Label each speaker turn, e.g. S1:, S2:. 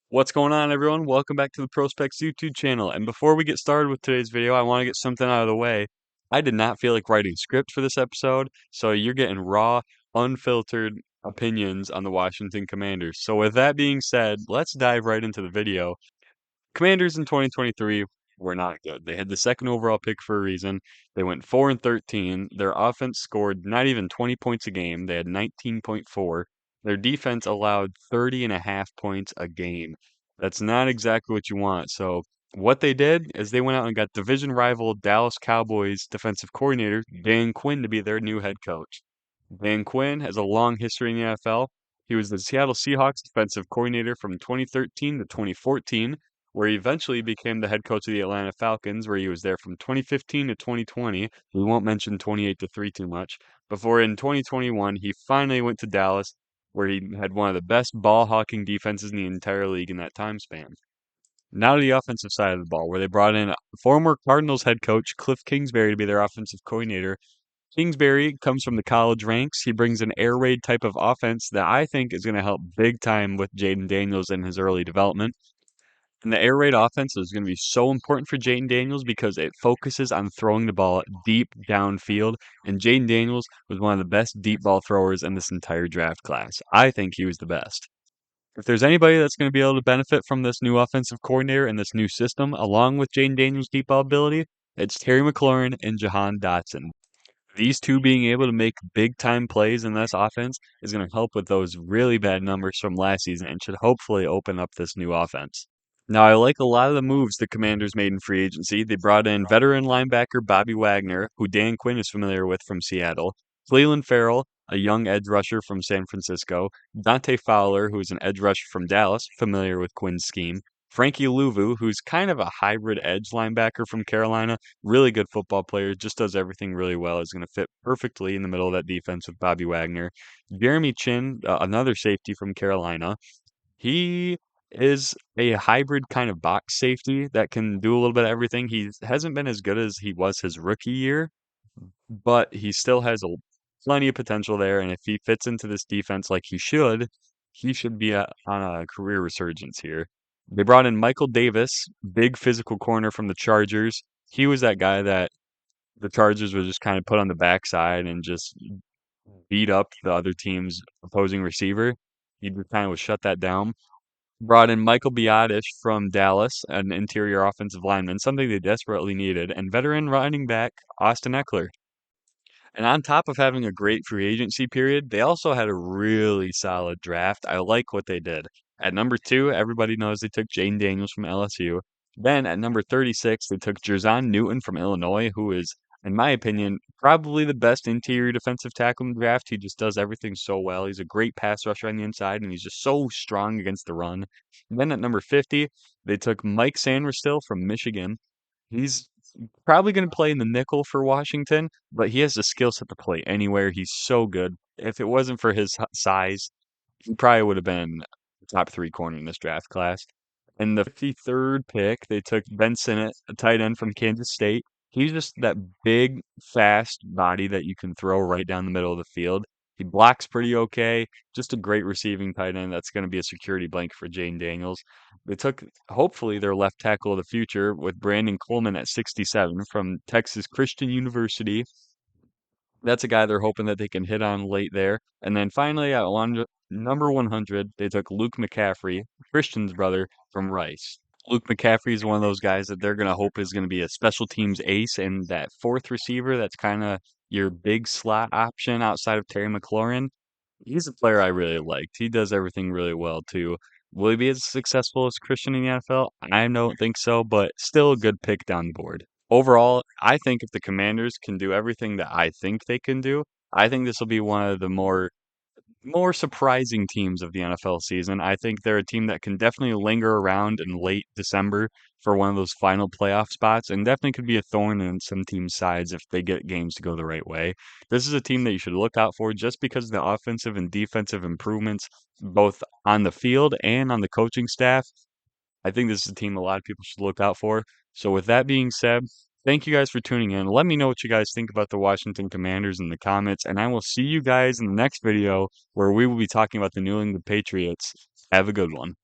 S1: What's going on, everyone? Welcome back to the Pro-Spects YouTube channel. And before we get started with today's video, I want to get something out of the way. I did not feel like writing script for this episode, so you're getting raw, unfiltered opinions on the Washington Commanders. So with that being said, let's dive right into the video. Commanders in 2023 were not good. They had the second overall pick for a reason. They went 4-13. Their offense scored not even 20 points a game. They had 19.4. Their defense allowed 30.5 points a game. That's not exactly what you want. So what they did is they went out and got division rival Dallas Cowboys defensive coordinator Dan Quinn to be their new head coach. Dan Quinn has a long history in the NFL. He was the Seattle Seahawks defensive coordinator from 2013 to 2014, where he eventually became the head coach of the Atlanta Falcons, where he was there from 2015 to 2020. We won't mention 28 to 3 too much. Before in 2021, he finally went to Dallas, where he had one of the best ball hawking defenses in the entire league in that time span. Now to the offensive side of the ball, where they brought in former Cardinals head coach Cliff Kingsbury to be their offensive coordinator. Kingsbury comes from the college ranks. He brings an air raid type of offense that I think is going to help big time with Jaden Daniels in his early development. And the air raid offense is going to be so important for Jaden Daniels because it focuses on throwing the ball deep downfield. And Jaden Daniels was one of the best deep ball throwers in this entire draft class. I think he was the best. If there's anybody that's going to be able to benefit from this new offensive coordinator and this new system, along with Jaden Daniels' deep ball ability, it's Terry McLaurin and Jahan Dotson. These two being able to make big time plays in this offense is going to help with those really bad numbers from last season and should hopefully open up this new offense. Now, I like a lot of the moves the Commanders made in free agency. They brought in veteran linebacker Bobby Wagner, who Dan Quinn is familiar with from Seattle, Cleveland Farrell, a young edge rusher from San Francisco, Dante Fowler, who is an edge rusher from Dallas, familiar with Quinn's scheme, Frankie Louvu, who's kind of a hybrid edge linebacker from Carolina, really good football player, just does everything really well, is going to fit perfectly in the middle of that defense with Bobby Wagner. Jeremy Chin, another safety from Carolina. He is a hybrid kind of box safety that can do a little bit of everything. He hasn't been as good as he was his rookie year, but he still has plenty of potential there. And if he fits into this defense like he should be on a career resurgence here. They brought in Michael Davis, big physical corner from the Chargers. He was that guy that the Chargers would just kind of put on the backside and just beat up the other team's opposing receiver. He just kind of would shut that down. Brought in Michael Biotish from Dallas, an interior offensive lineman, something they desperately needed, and veteran running back Austin Eckler. And on top of having a great free agency period, they also had a really solid draft. I like what they did. At number 2, everybody knows they took Jane Daniels from LSU. Then at number 36, they took Jerzon Newton from Illinois, who is, in my opinion, probably the best interior defensive tackle in the draft. He just does everything so well. He's a great pass rusher on the inside, and he's just so strong against the run. And then at number 50, they took Mike Sanders from Michigan. He's probably going to play in the nickel for Washington, but he has the skill set to play anywhere. He's so good. If it wasn't for his size, he probably would have been top 3 corner in this draft class. In the 53rd pick, they took Ben Sinnott, a tight end from Kansas State. He's just that big, fast body that you can throw right down the middle of the field. He blocks pretty okay. Just a great receiving tight end that's going to be a security blanket for Jane Daniels. They took, hopefully, their left tackle of the future with Brandon Coleman at 67 from Texas Christian University. That's a guy they're hoping that they can hit on late there. And then finally, at number 100, they took Luke McCaffrey, Christian's brother, from Rice. Luke McCaffrey is one of those guys that they're going to hope is going to be a special teams ace and that fourth receiver that's kind of your big slot option outside of Terry McLaurin. He's a player I really liked. He does everything really well, too. Will he be as successful as Christian in the NFL? I don't think so, but still a good pick down the board. Overall, I think if the Commanders can do everything that I think they can do, I think this will be one of the more surprising teams of the NFL season. I think they're a team that can definitely linger around in late December for one of those final playoff spots and definitely could be a thorn in some teams' sides if they get games to go the right way. This is a team that you should look out for just because of the offensive and defensive improvements, both on the field and on the coaching staff. I think this is a team a lot of people should look out for. So, with that being said, thank you guys for tuning in. Let me know what you guys think about the Washington Commanders in the comments, and I will see you guys in the next video where we will be talking about the New England Patriots. Have a good one.